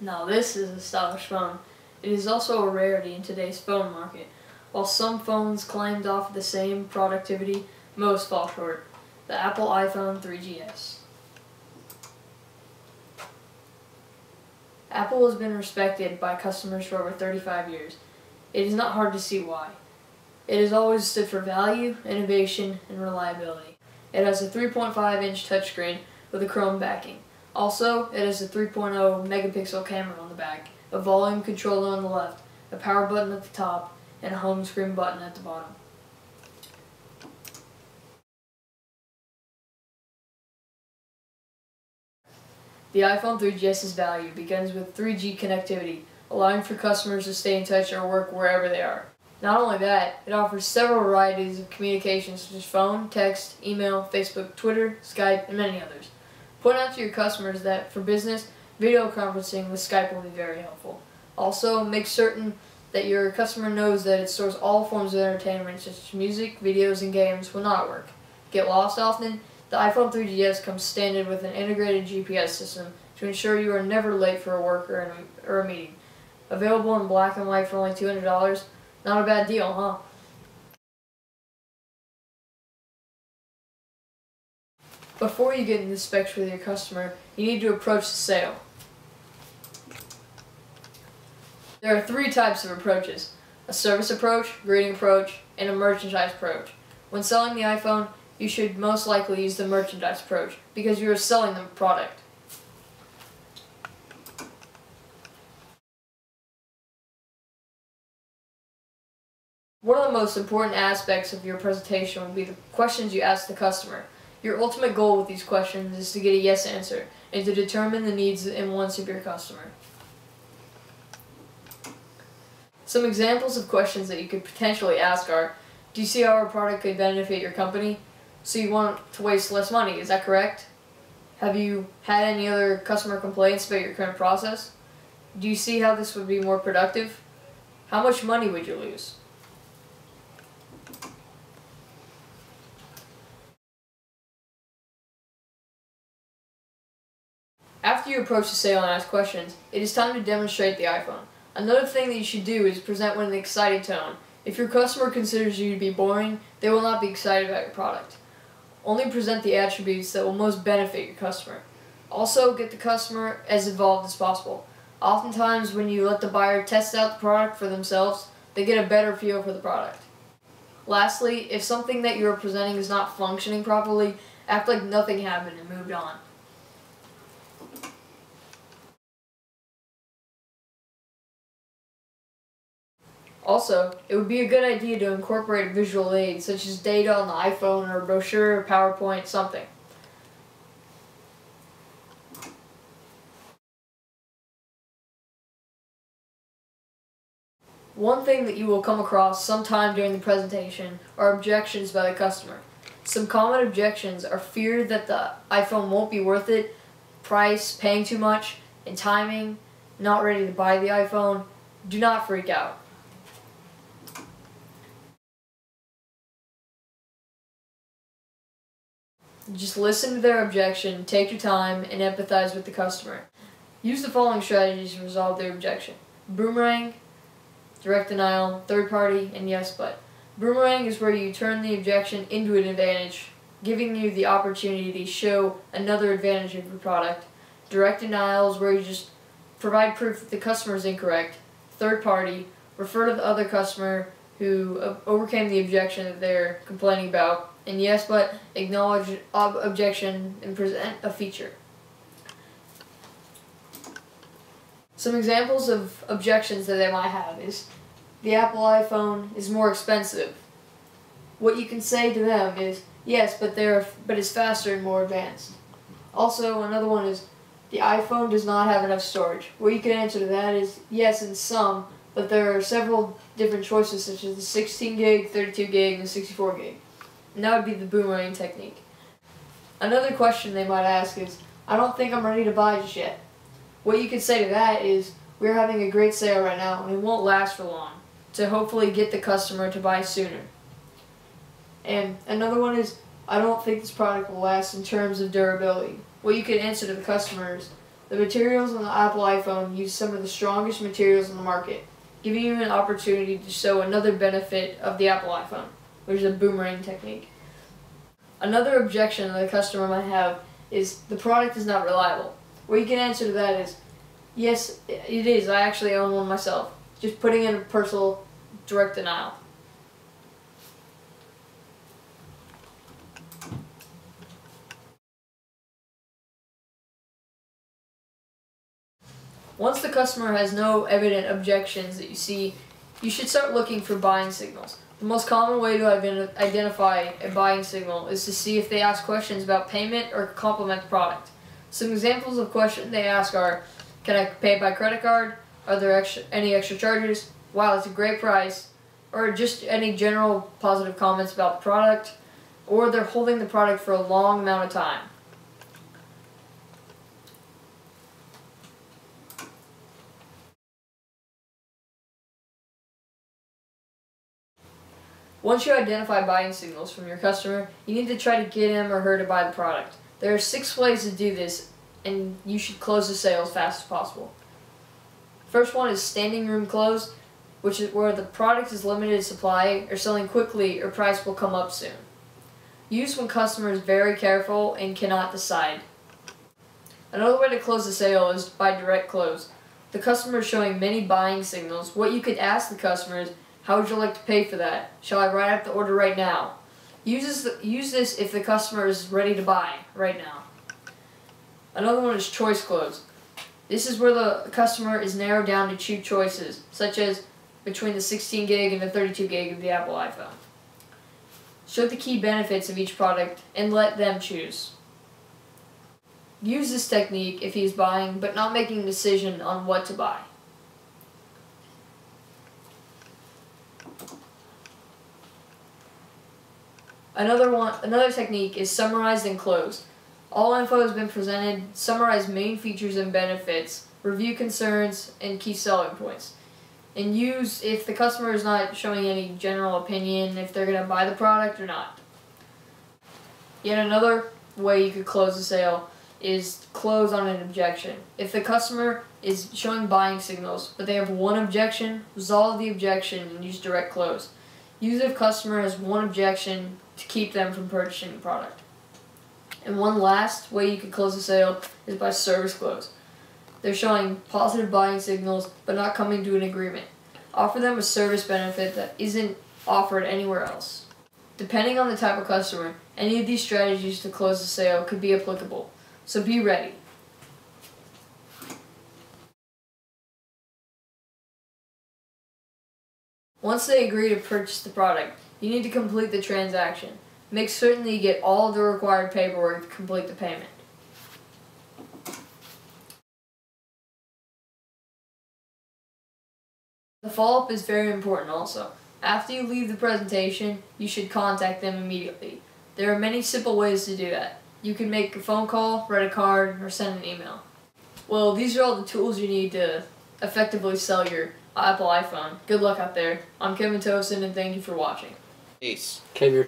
Now this is a stylish phone. It is also a rarity in today's phone market. While some phones claim to offer the same productivity, most fall short. The Apple iPhone 3GS. Apple has been respected by customers for over 35 years. It is not hard to see why. It has always stood for value, innovation, and reliability. It has a 3.5-inch touchscreen with a chrome backing. Also, it has a 3.0 megapixel camera on the back, a volume controller on the left, a power button at the top, and a home screen button at the bottom. The iPhone 3GS's value begins with 3G connectivity, allowing for customers to stay in touch or work wherever they are. Not only that, it offers several varieties of communications such as phone, text, email, Facebook, Twitter, Skype, and many others. Point out to your customers that for business, video conferencing with Skype will be very helpful. Also, make certain that your customer knows that it stores all forms of entertainment such as music, videos, and games will not work. Get lost often? The iPhone 3GS comes standard with an integrated GPS system to ensure you are never late for a work or a meeting. Available in black and white for only $200. Not a bad deal, huh? Before you get into specs with your customer, you need to approach the sale. There are 3 types of approaches: a service approach, greeting approach, and a merchandise approach. When selling the iPhone, you should most likely use the merchandise approach because you are selling them a product. One of the most important aspects of your presentation will be the questions you ask the customer. Your ultimate goal with these questions is to get a yes answer and to determine the needs and wants of your customer. Some examples of questions that you could potentially ask are: do you see how our product could benefit your company? So you want to waste less money, is that correct? Have you had any other customer complaints about your current process? Do you see how this would be more productive? How much money would you lose? After you approach the sale and ask questions, it is time to demonstrate the iPhone. Another thing that you should do is present with an excited tone. If your customer considers you to be boring, they will not be excited about your product. Only present the attributes that will most benefit your customer. Also, get the customer as involved as possible. Oftentimes, when you let the buyer test out the product for themselves, they get a better feel for the product. Lastly, if something that you are presenting is not functioning properly, act like nothing happened and moved on. Also, it would be a good idea to incorporate a visual aid such as data on the iPhone or a brochure or PowerPoint, something. One thing that you will come across sometime during the presentation are objections by the customer. Some common objections are fear that the iPhone won't be worth it, price, paying too much, and timing, not ready to buy the iPhone. Do not freak out. Just listen to their objection, take your time, and empathize with the customer. Use the following strategies to resolve their objection: boomerang, direct denial, third party, and yes but. Boomerang is where you turn the objection into an advantage, giving you the opportunity to show another advantage of your product. Direct denial is where you just provide proof that the customer is incorrect. Third party, refer to the other customer who overcame the objection that they're complaining about. And yes but, acknowledge objection and present a feature. Some examples of objections that they might have is: the Apple iPhone is more expensive. What you can say to them is, yes, but it's faster and more advanced. Also, another one is, the iPhone does not have enough storage. What you can answer to that is, yes, in some, but there are several different choices such as the 16 gig, 32 gig, and 64 gig. And that would be the boomerang technique. Another question they might ask is, I don't think I'm ready to buy just yet. What you could say to that is, we're having a great sale right now and it won't last for long, to hopefully get the customer to buy sooner. And another one is, I don't think this product will last in terms of durability. What you could answer to the customer is, The materials on the Apple iPhone use some of the strongest materials on the market, giving you an opportunity to show another benefit of the Apple iPhone, which is a boomerang technique. Another objection that a customer might have is the product is not reliable. What you can answer to that is, yes, it is. I actually own one myself. Just putting in a personal direct denial. Once the customer has no evident objections that you see, you should start looking for buying signals. The most common way to identify a buying signal is to see if they ask questions about payment or compliment the product. Some examples of questions they ask are, can I pay by credit card? Are there any extra charges? Wow, it's a great price. Or just any general positive comments about the product. Or they're holding the product for a long amount of time. Once you identify buying signals from your customer, you need to try to get him or her to buy the product. There are 6 ways to do this, and you should close the sale as fast as possible. First one is standing room close, which is where the product is limited supply or selling quickly or price will come up soon. Use when customer is very careful and cannot decide. Another way to close the sale is by direct close. The customer is showing many buying signals. What you could ask the customer is, how would you like to pay for that? Shall I write up the order right now? Use this if the customer is ready to buy right now. Another one is choice close. This is where the customer is narrowed down to 2 choices, such as between the 16 gig and the 32 gig of the Apple iPhone. Show the key benefits of each product and let them choose. Use this technique if he is buying but not making a decision on what to buy. Another technique is summarize and close. All info has been presented. Summarize main features and benefits, review concerns, and key selling points. And use if the customer is not showing any general opinion if they're going to buy the product or not. Yet another way you could close the sale is close on an objection. If the customer is showing buying signals but they have one objection, resolve the objection and use direct close. Use if customer has one objection to keep them from purchasing the product. And one last way you could close the sale is by service close. They're showing positive buying signals but not coming to an agreement. Offer them a service benefit that isn't offered anywhere else. Depending on the type of customer, any of these strategies to close the sale could be applicable, so be ready. Once they agree to purchase the product, you need to complete the transaction. Make certain that you get all of the required paperwork to complete the payment. The follow-up is very important also. After you leave the presentation, you should contact them immediately. There are many simple ways to do that. You can make a phone call, write a card, or send an email. Well, these are all the tools you need to effectively sell your Apple iPhone. Good luck out there. I'm Kevin Tosin, and thank you for watching. Peace. Kevin.